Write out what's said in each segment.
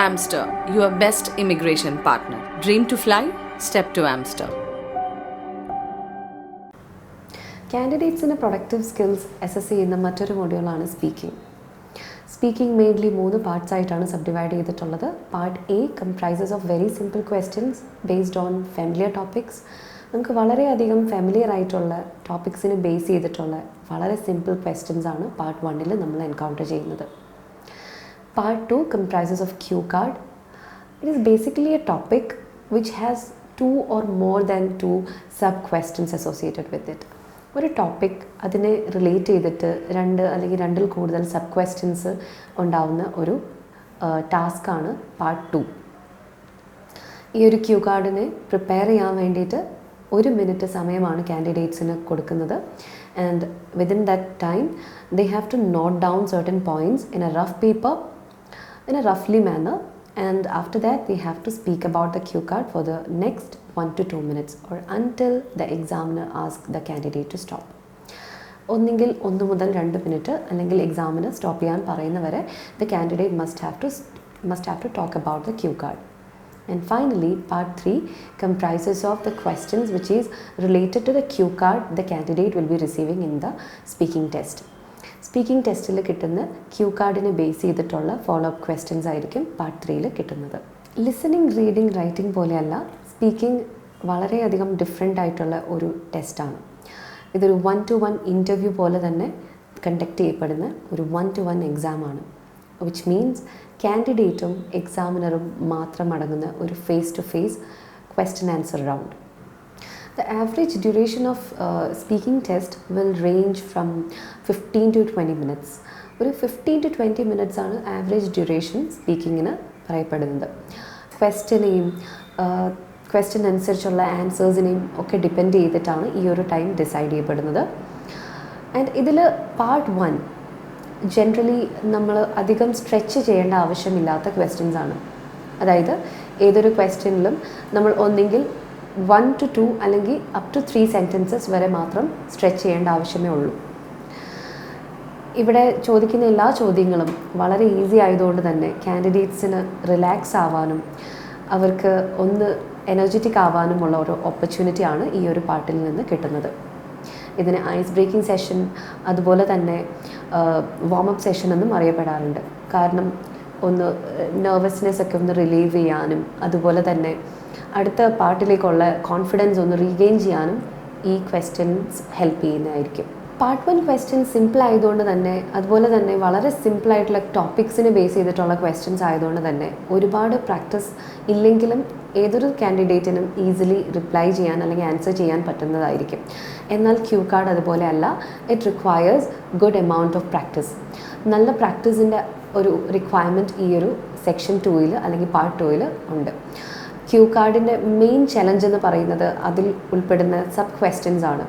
Amster, your best immigration partner. Dream to fly? Step to Amster. കാൻഡിഡേറ്റ്സിന് productive skills assess ചെയ്യുന്ന മറ്റൊരു മൊഡ്യൂളാണ് speaking. Speaking mainly 3 parts ആയിട്ടാണ് subdivide ചെയ്തിട്ടുള്ളത്. Part A comprises of very simple questions based on familiar topics. നമുക്ക് വളരെയധികം familiar ആയിട്ടുള്ള ടോപ്പിക്സിന് base ചെയ്തിട്ടുള്ള വളരെ സിമ്പിൾ ക്വസ്റ്റ്യൻസ് ആണ് പാർട്ട് 1 നമ്മൾ എൻകൗണ്ടർ ചെയ്യുന്നത്. Part 2 comprises of cue card. It is basically a topic which has 2 or more than 2 sub-questions associated with it. ഒരു topic അതിനെ റിലേറ്റ് ചെയ്തിട്ട് 2 അല്ലെങ്കിൽ 2-ൽ കൂടുതൽ സബ് ക്വസ്റ്റ്യൻസ് ഉണ്ടാവുന്ന ഒരു ടാസ്ക്കാണ് പാർട്ട് 2. ഈ ഒരു ക്യൂ കാർഡിനെ പ്രിപ്പയർ ചെയ്യാൻ വേണ്ടിയിട്ട് 1 മിനിറ്റ് സമയമാണ് കാൻഡിഡേറ്റ്സിന് കൊടുക്കുന്നത്. And within that time they have to note down certain points in a rough paper in a roughly manner, and after that they have to speak about the cue card for the next 1 to 2 minutes or until the examiner asks the candidate to stop. ഒന്നെങ്കിൽ 1 മുതൽ 2 minute അല്ലെങ്കിൽ എക്സാമിന് stop ചെയ്യാൻ പറയുന്നവരെ the candidate must have to talk about the cue card. And finally, part 3 comprises of the questions which is related to the cue card the candidate will be receiving in the speaking test. Speaking ടെസ്റ്റിൽ കിട്ടുന്ന Q കാർഡിനെ base ചെയ്തിട്ടുള്ള follow up questions ആയിരിക്കും part 3 കിട്ടുന്നത്. Listening, reading, writing പോലെയല്ല speaking വളരെയധികം different ആയിട്ടുള്ള ഒരു ടെസ്റ്റാണ്. ഇതൊരു 1-to-1 ഇൻ്റർവ്യൂ പോലെ തന്നെ കണ്ടക്ട് ചെയ്യപ്പെടുന്ന ഒരു 1-to-1 എക്സാമാണ്. വിച്ച് മീൻസ് കാൻഡിഡേറ്റും എക്സാമിനറും മാത്രം അടങ്ങുന്ന ഒരു face to face question answer round. The average duration of speaking test will range from 15 to 20 minutes. ഒരു 15 to 20 minutes ആണ് ആവറേജ് ഡ്യൂറേഷൻ സ്പീക്കിങ്ങിന് പറയപ്പെടുന്നത്. ക്വസ്റ്റ്യൻ അനുസരിച്ചുള്ള ആൻസേഴ്സിനെയും ഒക്കെ ഡിപ്പെൻഡ് ചെയ്തിട്ടാണ് ഈ ഒരു ടൈം ഡിസൈഡ് ചെയ്യപ്പെടുന്നത്. ആൻഡ് ഇതിൽ പാർട്ട് 1 ജനറലി നമ്മൾ അധികം സ്ട്രെച്ച് ചെയ്യേണ്ട ആവശ്യമില്ലാത്ത ക്വസ്റ്റ്യൻസ് ആണ്. അതായത് ഏതൊരു ക്വസ്റ്റ്യനിലും നമ്മൾ ഒന്നെങ്കിൽ 1 to 2 അല്ലെങ്കിൽ അപ് ടു 3 സെൻറ്റൻസസ് വരെ മാത്രം സ്ട്രെച്ച് ചെയ്യേണ്ട ആവശ്യമേ ഉള്ളൂ. ഇവിടെ ചോദിക്കുന്ന എല്ലാ ചോദ്യങ്ങളും വളരെ ഈസി ആയതുകൊണ്ട് തന്നെ കാൻഡിഡേറ്റ്സിന് റിലാക്സ് ആവാനും അവർക്ക് ഒന്ന് എനർജറ്റിക് ആവാനുമുള്ള ഒരു ഓപ്പർച്യൂണിറ്റിയാണ് ഈ ഒരു പാർട്ടിൽ നിന്ന് കിട്ടുന്നത്. ഇതിന് ഐസ് ബ്രേക്കിംഗ് സെഷൻ അതുപോലെ തന്നെ വാമപ്പ് സെഷൻ എന്നും അറിയപ്പെടാറുണ്ട്. കാരണം ഒന്ന് നെർവസ്നെസ് ഒക്കെ ഒന്ന് റിലീവ് ചെയ്യാനും അതുപോലെ തന്നെ അടുത്ത പാർട്ടിലേക്കുള്ള കോൺഫിഡൻസ് ഒന്ന് റീഗെയിൻ ചെയ്യാനും ഈ ക്വസ്റ്റ്യൻസ് ഹെൽപ്പ് ചെയ്യുന്നതായിരിക്കും. പാർട്ട് 1 ക്വസ്റ്റ്യൻ സിമ്പിൾ ആയതുകൊണ്ട് തന്നെ അതുപോലെ തന്നെ വളരെ സിമ്പിളായിട്ടുള്ള ടോപ്പിക്സിനെ ബേസ് ചെയ്തിട്ടുള്ള ക്വസ്റ്റ്യൻസ് ആയതുകൊണ്ട് തന്നെ ഒരുപാട് പ്രാക്ടീസ് ഇല്ലെങ്കിലും ഏതൊരു കാൻഡിഡേറ്റിനും ഈസിലി റിപ്ലൈ ചെയ്യാൻ അല്ലെങ്കിൽ ആൻസർ ചെയ്യാൻ പറ്റുന്നതായിരിക്കും. എന്നാൽ ക്യൂ കാർഡ് അതുപോലെ അല്ല. It requires good amount of practice. നല്ല പ്രാക്ടീസിൻ്റെ ഒരു റിക്വയർമെൻറ്റ് ഈ ഒരു സെക്ഷൻ 2 അല്ലെങ്കിൽ പാർട്ട് 2 ഉണ്ട്. ക്യൂ കാർഡിൻ്റെ മെയിൻ ചലഞ്ച് എന്ന് പറയുന്നത് അതിൽ ഉൾപ്പെടുന്ന സബ് ക്വസ്റ്റ്യൻസ് ആണ്.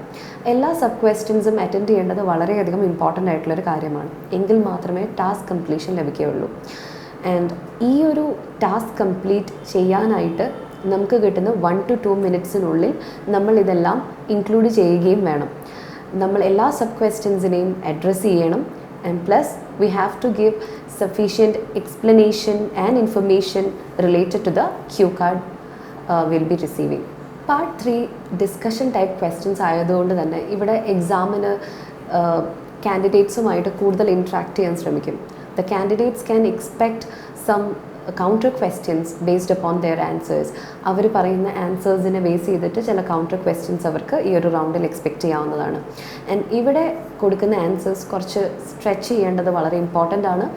എല്ലാ സബ് ക്വസ്റ്റ്യൻസും അറ്റൻഡ് ചെയ്യേണ്ടത് വളരെയധികം ഇമ്പോർട്ടൻ്റ് ആയിട്ടുള്ളൊരു കാര്യമാണ്. എങ്കിൽ മാത്രമേ ടാസ്ക് കംപ്ലീഷൻ ലഭിക്കുകയുള്ളൂ. ആൻഡ് ഈ ഒരു ടാസ്ക് കംപ്ലീറ്റ് ചെയ്യാനായിട്ട് നമുക്ക് കിട്ടുന്ന 1 to 2 മിനിറ്റ്സിനുള്ളിൽ നമ്മൾ ഇതെല്ലാം ഇൻക്ലൂഡ് ചെയ്യുകയും വേണം. നമ്മൾ എല്ലാ സബ് ക്വസ്റ്റ്യൻസിനെയും അഡ്രസ്സ് ചെയ്യണം. And plus we have to give sufficient explanation and information related to the cue card we'll be receiving. Part 3 discussion type questions ആയതുകൊണ്ട് തന്നെ ഇവിടെ എക്സാമിന് കാൻഡിഡേറ്റ്സുമായിട്ട് കൂടുതൽ ഇൻട്രാക്ട് ചെയ്യാൻ ശ്രമിക്കും. The candidates can expect some counter questions based upon their answers. അവർ പറയുന്ന ആൻസേഴ്സിനെ ബേസ് ചെയ്തിട്ട് ചില കൗണ്ടർ ക്വസ്റ്റ്യൻസ് അവർക്ക് ഈ ഒരു റൗണ്ടിൽ എക്സ്പെക്റ്റ് ചെയ്യാവുന്നതാണ്. ആൻഡ് ഇവിടെ കൊടുക്കുന്ന ആൻസേഴ്സ് കുറച്ച് സ്ട്രെച്ച് ചെയ്യേണ്ടത് വളരെ ഇമ്പോർട്ടൻ്റ് ആണ്.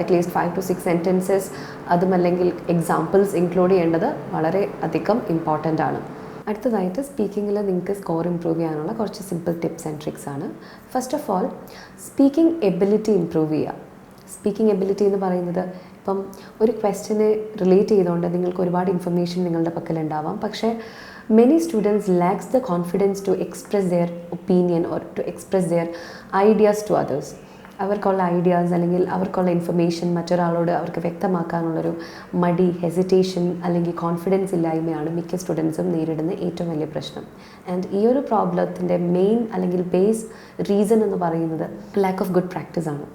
അറ്റ്ലീസ്റ്റ് 5 to 6 സെൻറ്റൻസസ് അതുമല്ലെങ്കിൽ എക്സാമ്പിൾസ് ഇൻക്ലൂഡ് ചെയ്യേണ്ടത് വളരെ അധികം ഇമ്പോർട്ടൻ്റ് ആണ്. അടുത്തതായിട്ട് സ്പീക്കിങ്ങിൽ നിങ്ങൾക്ക് സ്കോർ ഇംപ്രൂവ് ചെയ്യാനുള്ള കുറച്ച് സിമ്പിൾ ടിപ്സ് ആൻഡ് ട്രിക്സ് ആണ്. First of all speaking ability improve ചെയ്യുക. സ്പീക്കിംഗ് എബിലിറ്റി എന്ന് പറയുന്നത് ഇപ്പം ഒരു ക്വസ്റ്റ്യനെ റിലേറ്റ് ചെയ്തുകൊണ്ട് നിങ്ങൾക്ക് ഒരുപാട് ഇൻഫർമേഷൻ നിങ്ങളുടെ പക്കലുണ്ടാവാം. പക്ഷേ many students lacks the confidence to express their opinion or to express their ideas to others. അവർക്കുള്ള ഐഡിയാസ് അല്ലെങ്കിൽ അവർക്കുള്ള ഇൻഫർമേഷൻ മറ്റൊരാളോട് അവർക്ക് വ്യക്തമാക്കാനുള്ളൊരു മടി, ഹെസിറ്റേഷൻ അല്ലെങ്കിൽ കോൺഫിഡൻസ് ഇല്ലായ്മയാണ് മിക്ക സ്റ്റുഡൻസും നേരിടുന്ന ഏറ്റവും വലിയ പ്രശ്നം. ആൻഡ് ഈ ഒരു പ്രോബ്ലത്തിൻ്റെ മെയിൻ അല്ലെങ്കിൽ ബേസ് റീസൺ എന്ന് പറയുന്നത് ലാക്ക് ഓഫ് ഗുഡ് പ്രാക്ടീസ് ആണ്.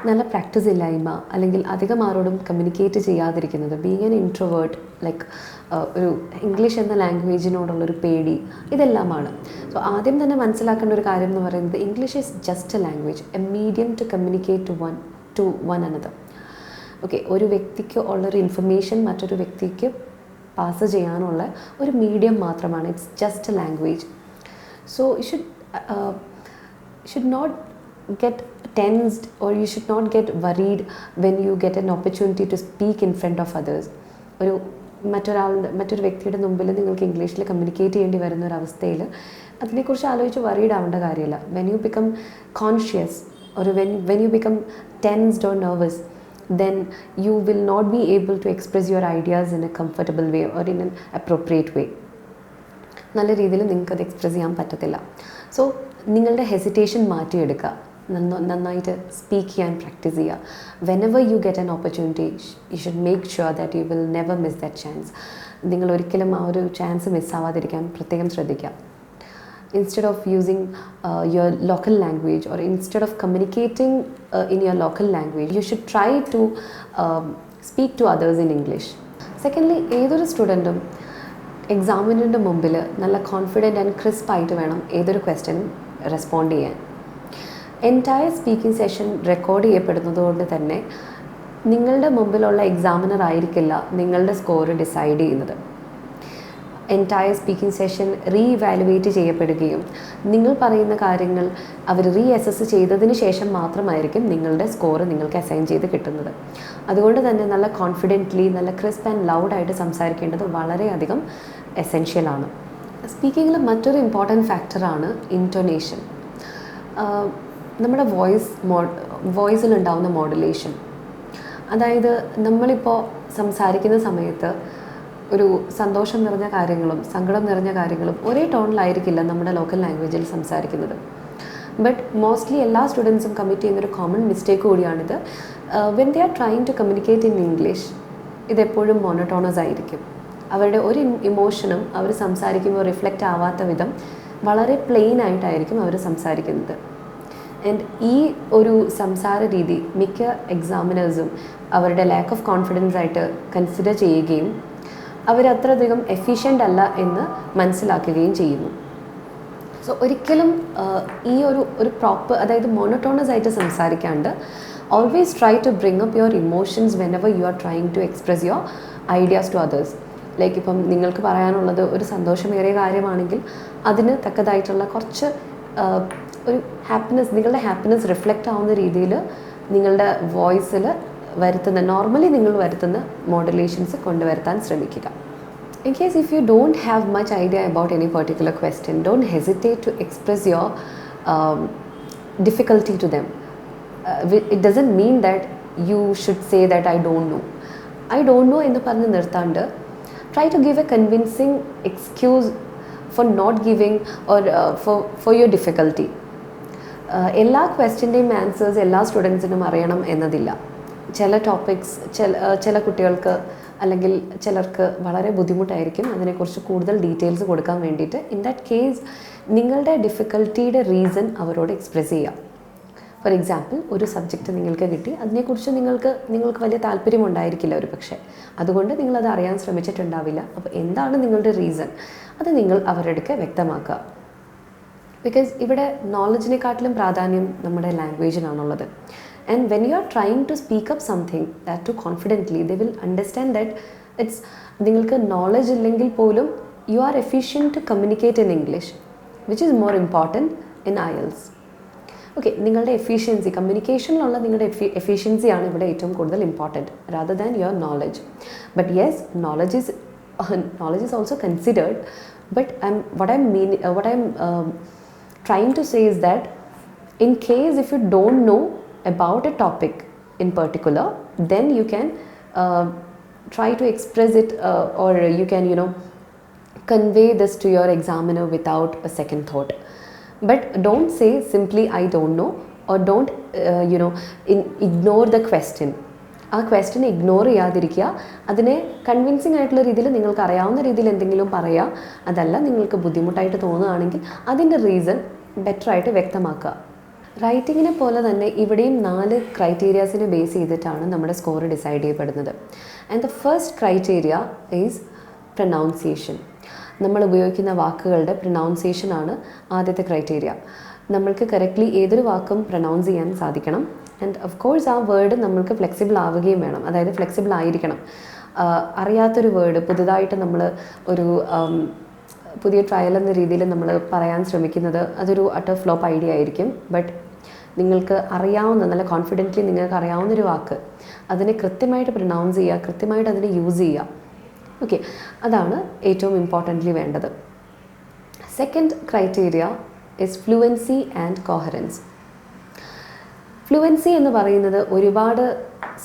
നല്ല പ്രാക്ടീസ് ഇല്ലായ്മ അല്ലെങ്കിൽ അധികം ആരോടും കമ്മ്യൂണിക്കേറ്റ് ചെയ്യാതിരിക്കുന്നത്, ബീങ് ആൻ ഇൻട്രോവേർട്ട്, ലൈക്ക് ഒരു ഇംഗ്ലീഷ് എന്ന ലാംഗ്വേജിനോടുള്ളൊരു പേടി, ഇതെല്ലാമാണ്. സോ ആദ്യം തന്നെ മനസ്സിലാക്കേണ്ട ഒരു കാര്യം എന്ന് പറയുന്നത് English is just a language, a medium to communicate to one another. Okay, ഒരു വ്യക്തിക്ക് ഉള്ളൊരു ഇൻഫർമേഷൻ മറ്റൊരു വ്യക്തിക്ക് പാസ് ചെയ്യാനുള്ള ഒരു മീഡിയം മാത്രമാണ്. It's just a language. So you should not get tensed or you should not get worried when you get an opportunity to speak in front of others. മറ്റൊരു വ്യക്തിയുടെ മുമ്പിൽ നിങ്ങൾക്ക് ഇംഗ്ലീഷിൽ കമ്മ്യൂണിക്കേറ്റ് ചെയ്യേണ്ടി വരുന്ന ഒരു അവസ്ഥയിൽ അതിനെക്കുറിച്ച് ആലോചിച്ച് വറീഡ് ആവേണ്ട കാര്യമില്ല. When you become conscious or when you become tensed or nervous, then you will not be able to express your ideas in a comfortable way or in an appropriate way. നല്ല രീതിയിൽ നിങ്ങൾക്കത് express ചെയ്യാൻ പറ്റത്തില്ല. So നിങ്ങളുടെ hesitation മാറ്റിയെടുക്കുക, നന്നായിട്ട് speak ചെയ്യാൻ practice ചെയ്യുക. Whenever you get an opportunity you should make sure that you will never miss that chance. നിങ്ങൾ ഒരിക്കലും ആ ഒരു ചാൻസ് മിസ്സാവാതിരിക്കാൻ പ്രത്യേകം ശ്രദ്ധിക്കുക. Instead of using your local language or instead of communicating in your local language you should try to speak to others in English. Secondly, ഏതൊരു സ്റ്റുഡൻറ്റും എക്സാമിനിൻ്റെ മുമ്പിൽ നല്ല കോൺഫിഡൻറ്റ് ആൻഡ് ക്രിസ്പായിട്ട് വേണം ഏതൊരു ക്വസ്റ്റ്യനും റെസ്പോണ്ട് ചെയ്യാൻ. എൻറ്റയർ സ്പീക്കിംഗ് സെഷൻ റെക്കോർഡ് ചെയ്യപ്പെടുന്നതുകൊണ്ട് തന്നെ നിങ്ങളുടെ മുമ്പിലുള്ള എക്സാമിനർ ആയിരിക്കില്ല നിങ്ങളുടെ സ്കോർ ഡിസൈഡ് ചെയ്യുന്നത്. എൻറ്റയർ സ്പീക്കിംഗ് സെഷൻ റീഇവാലുവേറ്റ് ചെയ്യപ്പെടുകയും നിങ്ങൾ പറയുന്ന കാര്യങ്ങൾ അവർ റീഅസസ് ചെയ്തതിന് ശേഷം മാത്രമായിരിക്കും നിങ്ങളുടെ സ്കോർ നിങ്ങൾക്ക് അസൈൻ ചെയ്ത് കിട്ടുന്നത്. അതുകൊണ്ട് തന്നെ നല്ല കോൺഫിഡൻ്റ്ലി, നല്ല ക്രിസ്പ് ആൻഡ് ലൗഡായിട്ട് സംസാരിക്കേണ്ടത് വളരെയധികം എസെൻഷ്യലാണ്. സ്പീക്കിങ്ങിൽ മറ്റൊരു ഇമ്പോർട്ടൻറ്റ് ഫാക്ടറാണ് ഇൻറ്റൊനേഷൻ. നമ്മുടെ വോയിസിലുണ്ടാവുന്ന മോഡുലേഷൻ. അതായത് നമ്മളിപ്പോൾ സംസാരിക്കുന്ന സമയത്ത് ഒരു സന്തോഷം നിറഞ്ഞ കാര്യങ്ങളും സങ്കടം നിറഞ്ഞ കാര്യങ്ങളും ഒരേ ടോണിലായിരിക്കില്ല നമ്മുടെ ലോക്കൽ ലാംഗ്വേജിൽ സംസാരിക്കുന്നത്. ബട്ട് മോസ്റ്റ്ലി എല്ലാ സ്റ്റുഡൻസും കമ്മിറ്റ് ചെയ്യുന്നൊരു കോമൺ മിസ്റ്റേക്ക് കൂടിയാണിത്. When they are trying to communicate in English, ഇതെപ്പോഴും മോണോട്ടോണസ് ആയിരിക്കും. അവരുടെ ഒരു ഇമോഷനും അവർ സംസാരിക്കുമ്പോൾ റിഫ്ലക്റ്റ് ആവാത്ത വിധം വളരെ പ്ലെയിൻ ആയിട്ടായിരിക്കും അവർ സംസാരിക്കുന്നത്. ആൻഡ് ഈ ഒരു സംസാര രീതി മിക്ക എക്സാമിനേഴ്സും അവരുടെ ലാക്ക് ഓഫ് കോൺഫിഡൻസ് ആയിട്ട് കൺസിഡർ ചെയ്യുകയും അവരത്രയധികം എഫിഷ്യൻ്റ് അല്ല എന്ന് മനസ്സിലാക്കുകയും ചെയ്യുന്നു. സോ ഒരിക്കലും ഈ ഒരു പ്രോപ്പർ, അതായത് മോണോട്ടോണസ് ആയിട്ട് സംസാരിക്കാണ്ട് always try to bring up your emotions whenever you are trying to express your ideas to others. Like ഇപ്പം നിങ്ങൾക്ക് പറയാനുള്ളത് ഒരു സന്തോഷമേറിയ കാര്യമാണെങ്കിൽ അതിന് തക്കതായിട്ടുള്ള കുറച്ച് ഒരു ഹാപ്പിനെസ്, നിങ്ങളുടെ ഹാപ്പിനെസ് റിഫ്ലക്റ്റ് ആവുന്ന രീതിയിൽ നിങ്ങളുടെ വോയിസിൽ നോർമലി നിങ്ങൾ വരുത്തുന്ന മോഡുലേഷൻസ് കൊണ്ടുവരുത്താൻ ശ്രമിക്കുക. In case if you don't have much idea about any particular question, don't hesitate to express your difficulty to them. It doesn't mean that you should say that I don't know എന്ന് പറഞ്ഞ് നിർത്താണ്ട് try to give a convincing excuse for not giving or for your difficulty. എല്ലാ ക്വസ്റ്റ്യൻ്റെയും answers എല്ലാ സ്റ്റുഡൻസിനും അറിയണം എന്നതില്ല. ചില topics ചില കുട്ടികൾക്ക് അല്ലെങ്കിൽ ചിലർക്ക് വളരെ ബുദ്ധിമുട്ടായിരിക്കും അതിനെക്കുറിച്ച് കൂടുതൽ ഡീറ്റെയിൽസ് കൊടുക്കാൻ വേണ്ടിയിട്ട്. ഇൻ ദാറ്റ് കേസ് നിങ്ങളുടെ ഡിഫിക്കൽട്ടിയുടെ റീസൺ അവരോട് എക്സ്പ്രസ് ചെയ്യാം. ഫോർ എക്സാമ്പിൾ, ഒരു സബ്ജക്റ്റ് നിങ്ങൾക്ക് കിട്ടി, അതിനെക്കുറിച്ച് നിങ്ങൾക്ക് വലിയ താല്പര്യമുണ്ടായിരിക്കില്ല ഒരു പക്ഷേ, അതുകൊണ്ട് നിങ്ങളത് അറിയാൻ ശ്രമിച്ചിട്ടുണ്ടാവില്ല. അപ്പോൾ എന്താണ് നിങ്ങളുടെ റീസൺ, അത് നിങ്ങൾ അവരുടെ അടുക്കെ വ്യക്തമാക്കുക. ബിക്കോസ് ഇവിടെ നോളജിനെക്കാട്ടിലും പ്രാധാന്യം നമ്മുടെ ലാംഗ്വേജിനാണുള്ളത്. And when you are trying to speak up something that too confidently, they will understand that it's നിങ്ങൾക്ക് knowledge ഇല്ലെങ്കിൽ പോലും you are efficient to communicate in English, which is more important in IELTS. Okay, നിങ്ങളുടെ efficiency, കമ്മ്യൂണിക്കേഷനിലുള്ള നിങ്ങളുടെ എഫിഷ്യൻസിയാണ് ഇവിടെ ഏറ്റവും കൂടുതൽ important rather than your knowledge. But yes, knowledge is also considered, but what I'm trying to say is that in case if you don't know about a topic in particular, then you can try to express it or you can convey this to your examiner without a second thought. But don't say simply I don't know or don't ignore the question. ആ question ignore ചെയ്യാതിരിക്കുക. അതിനെ convincing ആയിട്ടുള്ള രീതിയിൽ നിങ്ങൾക്ക് അറിയാവുന്ന രീതിയിൽ എന്തെങ്കിലും പറയുക. അതല്ല നിങ്ങൾക്ക് ബുദ്ധിമുട്ടായിട്ട് തോന്നുകയാണെങ്കിൽ അതിൻ്റെ റീസൺ ബെറ്ററായിട്ട് വ്യക്തമാക്കുക. റൈറ്റിങ്ങിനെ പോലെ തന്നെ ഇവിടെയും 4 ക്രൈറ്റീരിയാസിനെ ബേസ് ചെയ്തിട്ടാണ് നമ്മുടെ സ്കോർ ഡിസൈഡ് ചെയ്യപ്പെടുന്നത്. And the first criteria is pronunciation. നമ്മൾ ഉപയോഗിക്കുന്ന വാക്കുകളുടെ പ്രൊനൗൺസിയേഷൻ ആണ് ആദ്യത്തെ ക്രൈറ്റീരിയ. നമ്മൾക്ക് കറക്റ്റ്ലി ഏതൊരു വാക്കും പ്രൊനൗൺസ് ചെയ്യാൻ സാധിക്കണം. ആൻഡ് ഓഫ് കോഴ്സ് ആ വേർഡ് നമ്മൾക്ക് ഫ്ലെക്സിബിൾ ആവുകയും വേണം, അതായത് ഫ്ലെക്സിബിൾ ആയിരിക്കണം. അറിയാത്തൊരു വേർഡ് പുതുതായിട്ട് നമ്മൾ ഒരു പുതിയ ട്രയൽ എന്ന രീതിയിൽ നമ്മൾ പറയാൻ ശ്രമിക്കുന്നത് അതൊരു അട്ടർ ഫ്ലോപ്പ് ഐഡിയ ആയിരിക്കും. ബട്ട് നിങ്ങൾക്ക് അറിയാവുന്ന, നല്ല കോൺഫിഡൻ്റ്ലി നിങ്ങൾക്ക് അറിയാവുന്നൊരു വാക്ക് അതിനെ കൃത്യമായിട്ട് പ്രൊനൗൺസ് ചെയ്യുക, കൃത്യമായിട്ട് അതിനെ യൂസ് ചെയ്യുക. ഓക്കെ, അതാണ് ഏറ്റവും ഇമ്പോർട്ടൻ്റ്ലി വേണ്ടത്. Second criteria is fluency and coherence. Fluency എന്ന് പറയുന്നത് ഒരുപാട്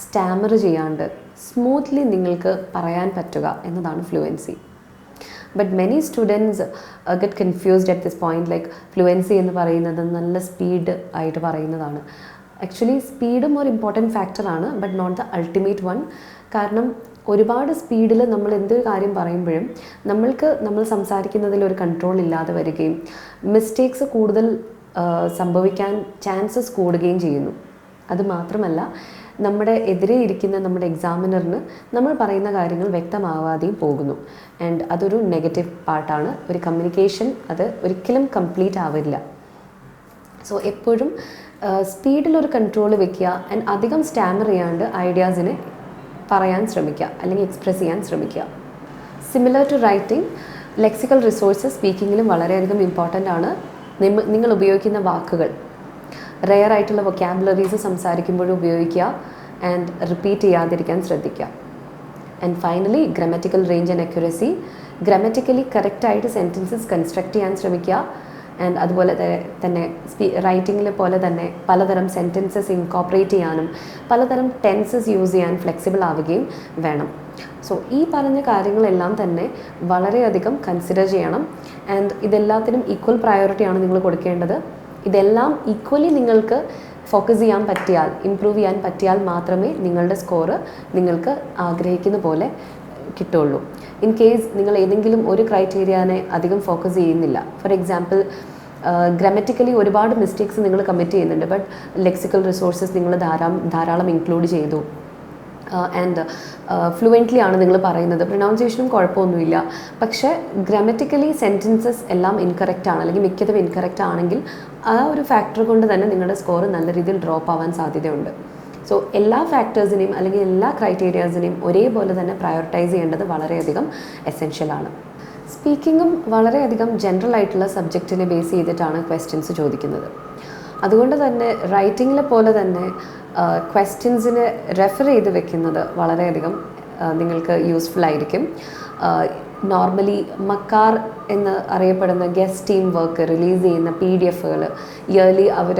സ്റ്റാമർ ചെയ്യാണ്ട് സ്മൂത്ത്ലി നിങ്ങൾക്ക് പറയാൻ പറ്റുക എന്നതാണ് fluency. But many students get confused at this point. Like fluency എന്ന് പറയുന്നത് നല്ല സ്പീഡ് ആയിട്ട് പറയുന്നതാണ്. ആക്ച്വലി സ്പീഡും ഒരു ഇമ്പോർട്ടൻറ്റ് ഫാക്ടറാണ്, but not the ultimate one. കാരണം ഒരുപാട് സ്പീഡിൽ നമ്മൾ എന്തൊരു കാര്യം പറയുമ്പോഴും നമ്മൾ സംസാരിക്കുന്നതിൽ ഒരു കൺട്രോൾ ഇല്ലാതെ വരികയും മിസ്റ്റേക്സ് കൂടുതൽ സംഭവിക്കാൻ ചാൻസസ് കൂടുകയും ചെയ്യുന്നു. അതുമാത്രമല്ല, നമ്മുടെ എതിരെ ഇരിക്കുന്ന നമ്മുടെ എക്സാമിനറിന് നമ്മൾ പറയുന്ന കാര്യങ്ങൾ വ്യക്തമാവാതെയും പോകുന്നു. ആൻഡ് അതൊരു നെഗറ്റീവ് പാർട്ടാണ്. ഒരു കമ്മ്യൂണിക്കേഷൻ അത് ഒരിക്കലും കംപ്ലീറ്റ് ആവില്ല. സോ എപ്പോഴും സ്പീഡിലൊരു കൺട്രോൾ വെക്കുക. ആൻഡ് അധികം സ്റ്റാമർ ചെയ്യാണ്ട് ഐഡിയാസിനെ പറയാൻ ശ്രമിക്കുക, അല്ലെങ്കിൽ എക്സ്പ്രസ് ചെയ്യാൻ ശ്രമിക്കുക. Similar to writing, lexical resources സ്പീക്കിങ്ങിലും വളരെയധികം ഇമ്പോർട്ടൻ്റ് ആണ്. നിങ്ങൾ ഉപയോഗിക്കുന്ന വാക്കുകൾ റെയർ ആയിട്ടുള്ള വൊക്കാബുലറീസ് സംസാരിക്കുമ്പോഴും ഉപയോഗിക്കുക. ആൻഡ് റിപ്പീറ്റ് ചെയ്യാതിരിക്കാൻ ശ്രദ്ധിക്കുക. And finally, grammatical range and accuracy. Grammatically കറക്റ്റായിട്ട് സെൻറ്റൻസസ് കൺസ്ട്രക്ട് ചെയ്യാൻ ശ്രമിക്കുക. ആൻഡ് അതുപോലെ തന്നെ റൈറ്റിങ്ങിലെ പോലെ തന്നെ പലതരം സെൻറ്റൻസസ് ഇൻകോപ്പറേറ്റ് ചെയ്യാനും പലതരം ടെൻസസ് യൂസ് ചെയ്യാൻ ഫ്ലെക്സിബിൾ ആവുകയും വേണം. സോ ഈ പറഞ്ഞ കാര്യങ്ങളെല്ലാം തന്നെ വളരെയധികം കൺസിഡർ ചെയ്യണം. ആൻഡ് ഇതെല്ലാത്തിനും ഈക്വൽ പ്രയോറിറ്റിയാണ് നിങ്ങൾ കൊടുക്കേണ്ടത്. ഇതെല്ലാം ഈക്വലി നിങ്ങൾക്ക് ഫോക്കസ് ചെയ്യാൻ പറ്റിയാൽ, ഇംപ്രൂവ് ചെയ്യാൻ പറ്റിയാൽ മാത്രമേ നിങ്ങളുടെ സ്കോറ് നിങ്ങൾക്ക് ആഗ്രഹിക്കുന്ന പോലെ കിട്ടുള്ളൂ. ഇൻ കേസ് നിങ്ങൾ ഏതെങ്കിലും ഒരു ക്രൈറ്റീരിയനെ അധികം ഫോക്കസ് ചെയ്യുന്നില്ല, ഫോർ എക്സാമ്പിൾ ഗ്രാമറ്റിക്കലി ഒരുപാട് മിസ്റ്റേക്സ് നിങ്ങൾ കമ്മിറ്റ് ചെയ്യുന്നുണ്ട്, ബട്ട് ലെക്സിക്കൽ റിസോഴ്സസ് നിങ്ങൾ ധാരാളം ഇൻക്ലൂഡ് ചെയ്തു, ആൻഡ് ഫ്ലുവൻ്റ്ലി ആണ് നിങ്ങൾ പറയുന്നത്, പ്രൊനൗൺസിയേഷനും കുഴപ്പമൊന്നുമില്ല, പക്ഷേ ഗ്രാമറ്റിക്കലി സെൻറ്റൻസസ് എല്ലാം ഇൻകറക്റ്റ് ആണ്, അല്ലെങ്കിൽ മിക്കതും ഇൻകറക്റ്റ് ആണെങ്കിൽ ആ ഒരു ഫാക്ടർ കൊണ്ട് തന്നെ നിങ്ങളുടെ സ്കോർ നല്ല രീതിയിൽ ഡ്രോപ്പ് ആവാൻ സാധ്യതയുണ്ട്. സോ എല്ലാ ഫാക്ടേഴ്സിനെയും അല്ലെങ്കിൽ എല്ലാ ക്രൈറ്റീരിയാസിനെയും ഒരേപോലെ തന്നെ പ്രയോറിറ്റൈസ് ചെയ്യേണ്ടത് വളരെയധികം എസെൻഷ്യലാണ്. സ്പീക്കിങ്ങും വളരെയധികം ജനറൽ ആയിട്ടുള്ള സബ്ജക്റ്റിനെ ബേസ് ചെയ്തിട്ടാണ് ക്വസ്റ്റ്യൻസ് ചോദിക്കുന്നത്. അതുകൊണ്ട് തന്നെ റൈറ്റിങ്ങിലെ പോലെ തന്നെ ക്വസ്റ്റ്യൻസിനെ റെഫർ ചെയ്ത് വെക്കുന്നത് വളരെയധികം നിങ്ങൾക്ക് യൂസ്ഫുൾ ആയിരിക്കും. നോർമലി മക്കാർ എന്ന് അറിയപ്പെടുന്ന ഗസ്റ്റ് ടീം വർക്ക് റിലീസ് ചെയ്യുന്ന PDF-കൾ ഇയർലി അവർ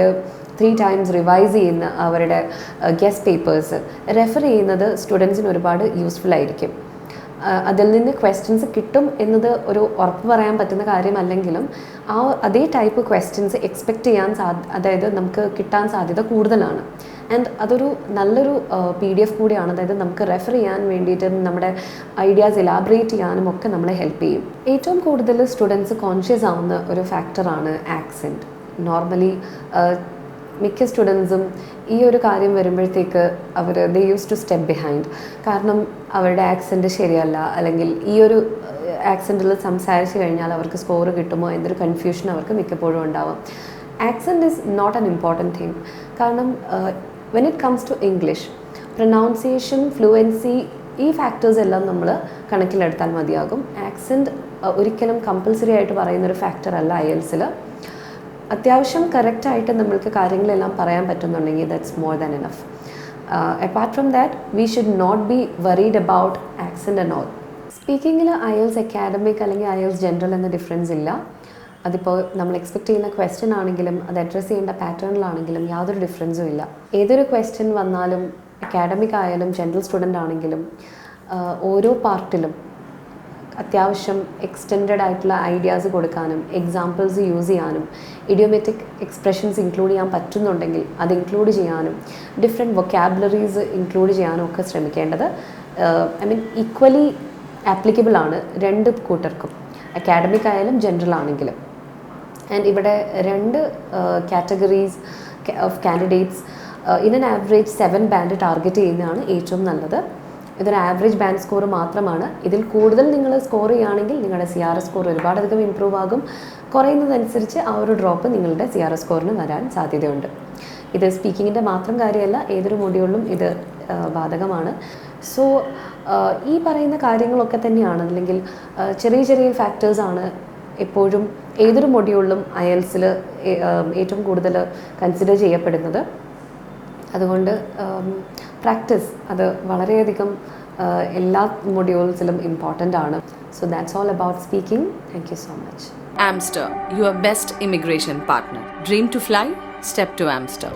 3 times റിവൈസ് ചെയ്യുന്ന അവരുടെ ഗസ്റ്റ് പേപ്പേഴ്സ് റെഫർ ചെയ്യുന്നത് സ്റ്റുഡൻസിന് ഒരുപാട് യൂസ്ഫുൾ ആയിരിക്കും. അതിൽ നിന്ന് ക്വസ്റ്റ്യൻസ് കിട്ടും എന്നത് ഒരു ഉറപ്പ് പറയാൻ പറ്റുന്ന കാര്യമല്ലെങ്കിലും അതേ ടൈപ്പ് ക്വസ്റ്റ്യൻസ് എക്സ്പെക്റ്റ് ചെയ്യാൻ അതായത് നമുക്ക് കിട്ടാൻ സാധ്യത കൂടുതലാണ്. ആൻഡ് അതൊരു നല്ലൊരു PDF കൂടിയാണ്. അതായത് നമുക്ക് റെഫർ ചെയ്യാൻ വേണ്ടിയിട്ടും നമ്മുടെ ഐഡിയാസ് എലാബറേറ്റ് ചെയ്യാനും ഒക്കെ നമ്മളെ ഹെൽപ്പ് ചെയ്യും. ഏറ്റവും കൂടുതൽ സ്റ്റുഡൻസ് കോൺഷ്യസ് ആവുന്ന ഒരു ഫാക്ടറാണ് ആക്സെൻറ്റ്. നോർമലി മിക്ക സ്റ്റുഡൻസും ഈ ഒരു കാര്യം വരുമ്പോഴത്തേക്ക് they use to step behind. കാരണം അവരുടെ ആക്സെൻറ്റ് ശരിയല്ല, അല്ലെങ്കിൽ ഈ ഒരു ആക്സെൻറ്റിൽ സംസാരിച്ച് കഴിഞ്ഞാൽ അവർക്ക് സ്കോർ കിട്ടുമോ എന്നൊരു കൺഫ്യൂഷൻ അവർക്ക് മിക്കപ്പോഴും ഉണ്ടാവും. Accent is not an important thing. കാരണം when it comes to English, pronunciation, fluency, ഈ ഫാക്ടേഴ്സ് എല്ലാം നമ്മൾ കണക്കിലെടുത്താൽ മതിയാകും. ആക്സെൻറ്റ് ഒരിക്കലും കമ്പൽസറി ആയിട്ട് പറയുന്നൊരു ഫാക്ടർ അല്ല IELTS-ൽ. അത്യാവശ്യം കറക്റ്റായിട്ട് നമ്മൾക്ക് കാര്യങ്ങളെല്ലാം പറയാൻ പറ്റുന്നുണ്ടെങ്കിൽ that's more than enough. Apart from that we should not be worried about accent and all. സ്പീക്കിങ്ങിൽ IELTS അക്കാഡമിക് അല്ലെങ്കിൽ IELTS ജനറൽ എന്ന ഡിഫറൻസ് ഇല്ല. അതിപ്പോൾ നമ്മൾ എക്സ്പെക്റ്റ് ചെയ്യുന്ന ക്വസ്റ്റ്യൻ ആണെങ്കിലും അത് അഡ്രസ്സ് ചെയ്യേണ്ട പാറ്റേണിലാണെങ്കിലും യാതൊരു ഡിഫറൻസും ഇല്ല. ഏതൊരു ക്വസ്റ്റ്യൻ വന്നാലും അക്കാഡമിക് ആയാലും ജനറൽ സ്റ്റുഡൻ്റ് ആണെങ്കിലും ഓരോ പാർട്ടിലും അത്യാവശ്യം എക്സ്റ്റെൻഡഡ് ആയിട്ടുള്ള ഐഡിയാസ് കൊടുക്കാനും എക്സാമ്പിൾസ് യൂസ് ചെയ്യാനും ഇഡിയോമാറ്റിക് എക്സ്പ്രഷൻസ് ഇൻക്ലൂഡ് ചെയ്യാൻ പറ്റുന്നുണ്ടെങ്കിൽ അത് ഇൻക്ലൂഡ് ചെയ്യാനും ഡിഫറെൻറ്റ് വൊക്കാബുലറീസ് ഇൻക്ലൂഡ് ചെയ്യാനും ഒക്കെ ശ്രമിക്കേണ്ടത് ഈക്വലി ആപ്ലിക്കബിൾ ആണ് രണ്ട് കൂട്ടർക്കും, അക്കാഡമിക് ആയാലും ജനറൽ ആണെങ്കിലും. ആൻഡ് ഇവിടെ 2 categories of candidates in an average 7 band target ചെയ്യുന്നതാണ് ഏറ്റവും നല്ലത്. ഇതൊരു ആവറേജ് ബാൻഡ് സ്കോർ മാത്രമാണ്. ഇതിൽ കൂടുതൽ നിങ്ങൾ സ്കോർ ചെയ്യുകയാണെങ്കിൽ നിങ്ങളുടെ CRS സ്കോർ ഒരുപാടധികം ഇമ്പ്രൂവ് ആകും. കുറയുന്നതനുസരിച്ച് ആ ഒരു ഡ്രോപ്പ് നിങ്ങളുടെ CRS സ്കോറിന് വരാൻ സാധ്യതയുണ്ട്. ഇത് സ്പീക്കിങ്ങിൻ്റെ മാത്രം കാര്യമല്ല, ഏതൊരു മൊഡ്യൂളിലും ഇത് ബാധകമാണ്. സോ ഈ പറയുന്ന കാര്യങ്ങളൊക്കെ തന്നെയാണ്, അല്ലെങ്കിൽ ചെറിയ ചെറിയ ഫാക്ടേഴ്സാണ് എപ്പോഴും ഏതൊരു മൊഡ്യൂളിലും IELTSൽ ഏറ്റവും കൂടുതൽ കൺസിഡർ ചെയ്യപ്പെടുന്നത്. അതുകൊണ്ട് പ്രാക്ടീസ് അത് വളരെയധികം എല്ലാ മൊഡ്യൂൾസിലും ഇമ്പോർട്ടൻ്റ് ആണ്. So that's all about speaking. Thank you so much. Amster, your best immigration partner. Dream to fly? Step to Amster.